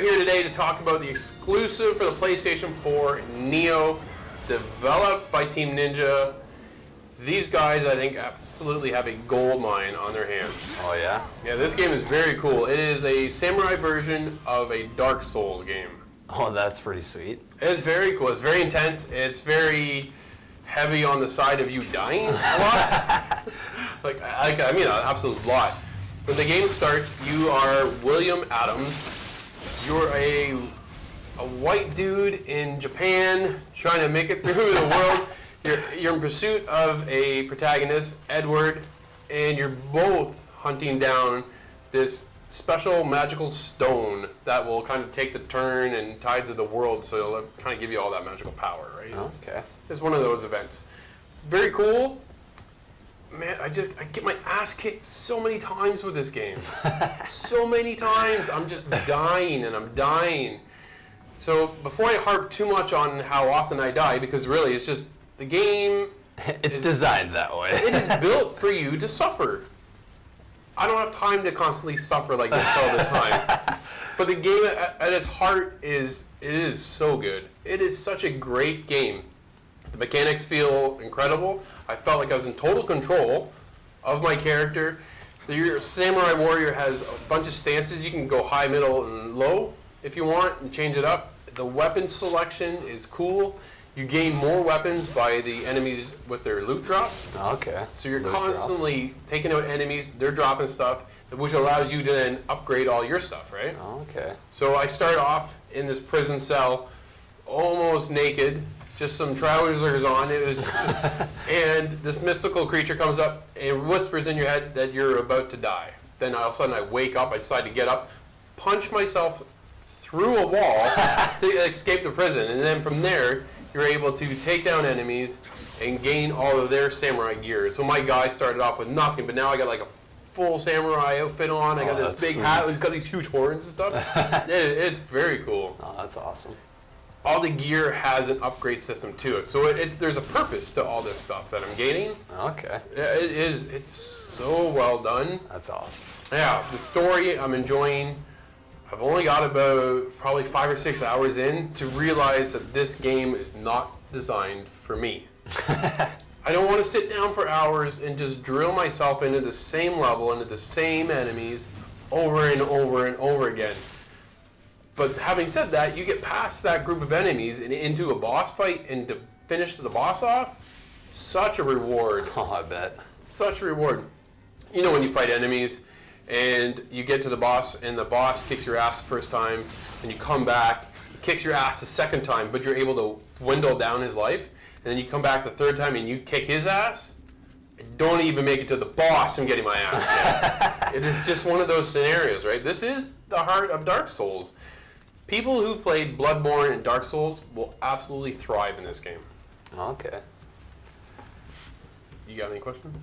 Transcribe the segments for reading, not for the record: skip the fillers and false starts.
here today to talk about the exclusive for the PlayStation 4, Nioh, developed by Team Ninja. These guys, I think, absolutely have a gold mine on their hands. Oh, yeah? Yeah, this game is very cool. It is a samurai version of a Dark Souls game. Oh, that's pretty sweet. It's very cool. It's very intense. It's very heavy on the side of you dying a lot. I mean, an absolute lot. When the game starts, you are William Adams. You're a white dude in Japan trying to make it through the world. You're in pursuit of a protagonist, Edward, and you're both hunting down this special magical stone that will kind of take the turn and tides of the world, so it'll kind of give you all that magical power, right? Okay. It's one of those events. Very cool. Man, I get my ass kicked so many times with this game. So many times. I'm just dying and I'm dying. So before I harp too much on how often I die, because really it's just the game. It's designed that way. It is built for you to suffer. I don't have time to constantly suffer like this all the time. But the game at its heart is so good. It is such a great game. The mechanics feel incredible. I felt like I was in total control of my character. Your samurai warrior has a bunch of stances. You can go high, middle, and low if you want and change it up. The weapon selection is cool. You gain more weapons by the enemies with their loot drops. Okay. So you're constantly taking out enemies, they're dropping stuff, which allows you to then upgrade all your stuff, right? Okay. So I start off in this prison cell, almost naked, just some trousers on. And this mystical creature comes up and whispers in your head that you're about to die. Then all of a sudden I wake up, I decide to get up, punch myself through a wall to escape the prison, and then from there, you're able to take down enemies and gain all of their samurai gear. So my guy started off with nothing, but now I got like a full samurai outfit on. I got this big hat. He's got these huge horns and stuff. It's very cool. Oh, that's awesome. All the gear has an upgrade system to it. So there's a purpose to all this stuff that I'm gaining. Okay. It's so well done. That's awesome. Yeah, the story I'm enjoying. I've only got about probably 5 or 6 hours in to realize that this game is not designed for me. I don't want to sit down for hours and just drill myself into the same level, into the same enemies over and over and over again. But having said that, you get past that group of enemies and into a boss fight and to finish the boss off, such a reward. Oh, I bet. Such a reward. You know when you fight enemies, and you get to the boss, and the boss kicks your ass the first time, and you come back, he kicks your ass the second time, but you're able to dwindle down his life, and then you come back the third time and you kick his ass, and don't even make it to the boss and getting my ass kicked. It is just one of those scenarios, right? This is the heart of Dark Souls. People who've played Bloodborne and Dark Souls will absolutely thrive in this game. Okay. You got any questions?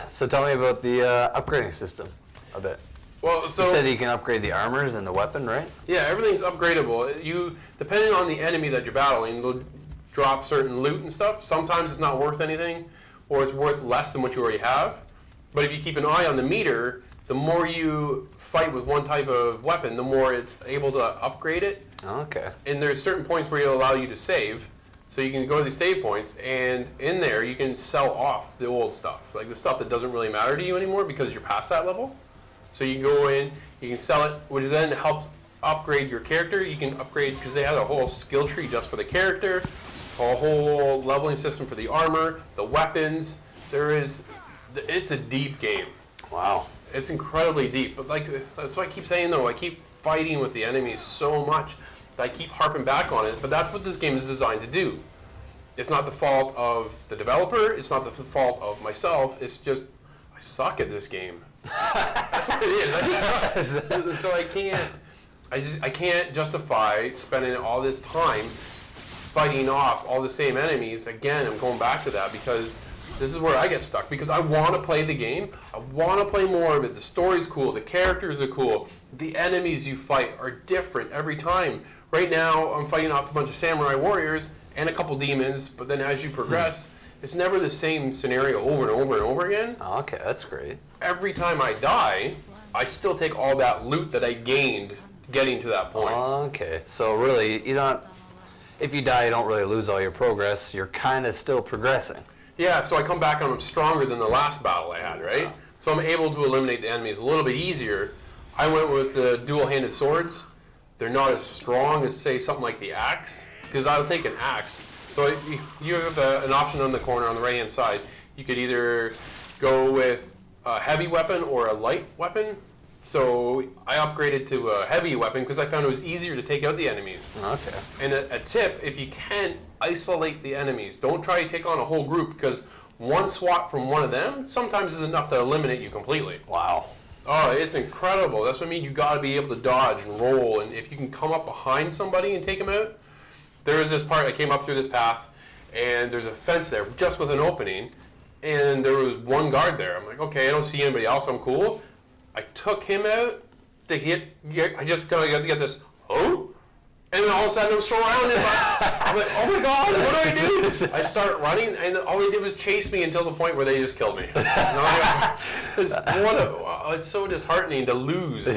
So tell me about the upgrading system a bit. Well, so you said you can upgrade the armors and the weapon, right? Yeah, everything's upgradable. Depending on the enemy that you're battling, they'll drop certain loot and stuff. Sometimes it's not worth anything, or it's worth less than what you already have. But if you keep an eye on the meter, the more you fight with one type of weapon, the more it's able to upgrade it. Okay. And there's certain points where it'll allow you to save. So you can go to these save points, and in there you can sell off the old stuff, like the stuff that doesn't really matter to you anymore because you're past that level. So you can go in, you can sell it, which then helps upgrade your character. You can upgrade, because they have a whole skill tree just for the character, a whole leveling system for the armor, the weapons. It's a deep game. Wow. It's incredibly deep, but that's what I keep saying though. I keep fighting with the enemies so much that I keep harping back on it, but that's what this game is designed to do. It's not the fault of the developer, it's not the fault of myself, it's just, I suck at this game. That's what it is, I just suck. So I can't justify spending all this time fighting off all the same enemies. Again, I'm going back to that because this is where I get stuck, because I want to play the game. I want to play more of it. The story's cool. The characters are cool. The enemies you fight are different every time. Right now, I'm fighting off a bunch of samurai warriors and a couple demons, but then as you progress, it's never the same scenario over and over and over again. Oh, okay, that's great. Every time I die, I still take all that loot that I gained getting to that point. Okay, so really, if you die, you don't really lose all your progress. You're kind of still progressing. Yeah, so I come back and I'm stronger than the last battle I had, right? So I'm able to eliminate the enemies a little bit easier. I went with the dual-handed swords. They're not as strong as, say, something like the axe, because I'll take an axe. So you have an option on the corner on the right-hand side. You could either go with a heavy weapon or a light weapon. So I upgraded to a heavy weapon because I found it was easier to take out the enemies. Okay. And a tip, if you can, isolate the enemies. Don't try to take on a whole group, because one swat from one of them sometimes is enough to eliminate you completely. Wow. Oh, it's incredible. That's what I mean. You got to be able to dodge and roll, and if you can come up behind somebody and take them out. There was this part, I came up through this path, and there's a fence there just with an opening, and there was one guard there. I'm like, okay, I don't see anybody else. I'm cool. I took him out to hit. I just got to get this. Oh, and then all of a sudden I'm surrounded. I'm like, oh my god, what do I do? I start running, and all they did was chase me until the point where they just killed me. It's so disheartening to lose.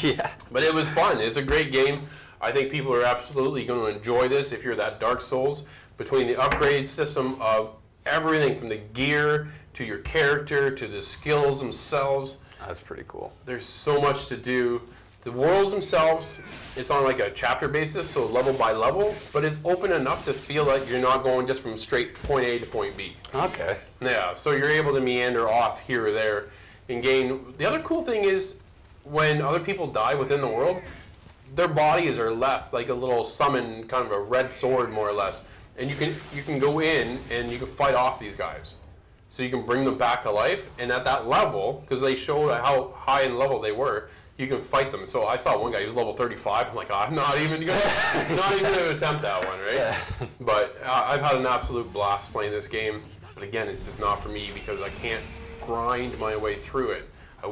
Yeah. But it was fun. It's a great game. I think people are absolutely going to enjoy this if you're that Dark Souls. Between the upgrade system of everything from the gear to your character to the skills themselves. That's pretty cool. There's so much to do. The worlds themselves, it's on like a chapter basis, so level by level, but it's open enough to feel like you're not going just from straight point A to point B. Okay. Yeah, so you're able to meander off here or there and gain. The other cool thing is when other people die within the world, their bodies are left like a little summon, kind of a red sword more or less, and you can go in and you can fight off these guys. So you can bring them back to life, and at that level, because they show how high in level they were, you can fight them. So I saw one guy, he was level 35. I'm like, oh, I'm not even going to attempt that one, right? Yeah. But I've had an absolute blast playing this game. But again, it's just not for me because I can't grind my way through it. I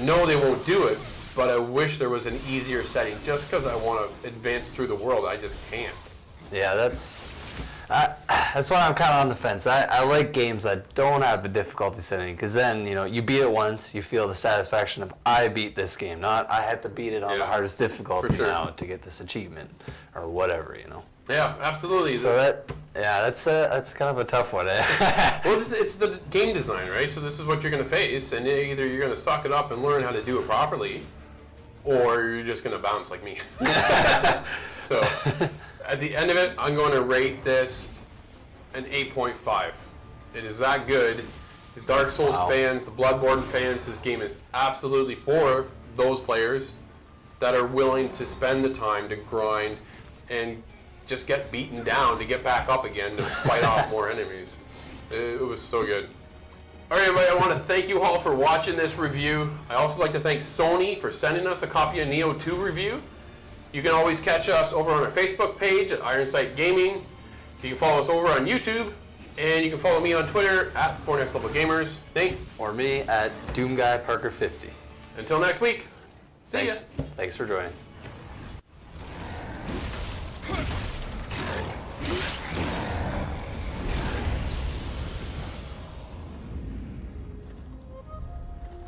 know they won't do it, but I wish there was an easier setting just because I want to advance through the world. I just can't. Yeah, that's why I'm kind of on the fence. I like games that don't have a difficulty setting, because then, you beat it once, you feel the satisfaction of, I beat this game, not I had to beat it on the hardest difficulty now to get this achievement, or whatever, Yeah, absolutely. So that's kind of a tough one. Well, it's the game design, right? So this is what you're going to face, and either you're going to suck it up and learn how to do it properly, or you're just going to bounce like me. So at the end of it, I'm going to rate this an 8.5. It is that good. The Dark Souls fans, the Bloodborne fans, this game is absolutely for those players that are willing to spend the time to grind and just get beaten down to get back up again to fight off more enemies. It was so good. All right, everybody, I want to thank you all for watching this review. I also like to thank Sony for sending us a copy of Nioh 2 review. You can always catch us over on our Facebook page at Ironsight Gaming. You can follow us over on YouTube, and you can follow me on Twitter at 4nextlevelgamers. Nate? Or me at DoomGuyParker50. Until next week, see ya. Thanks for joining.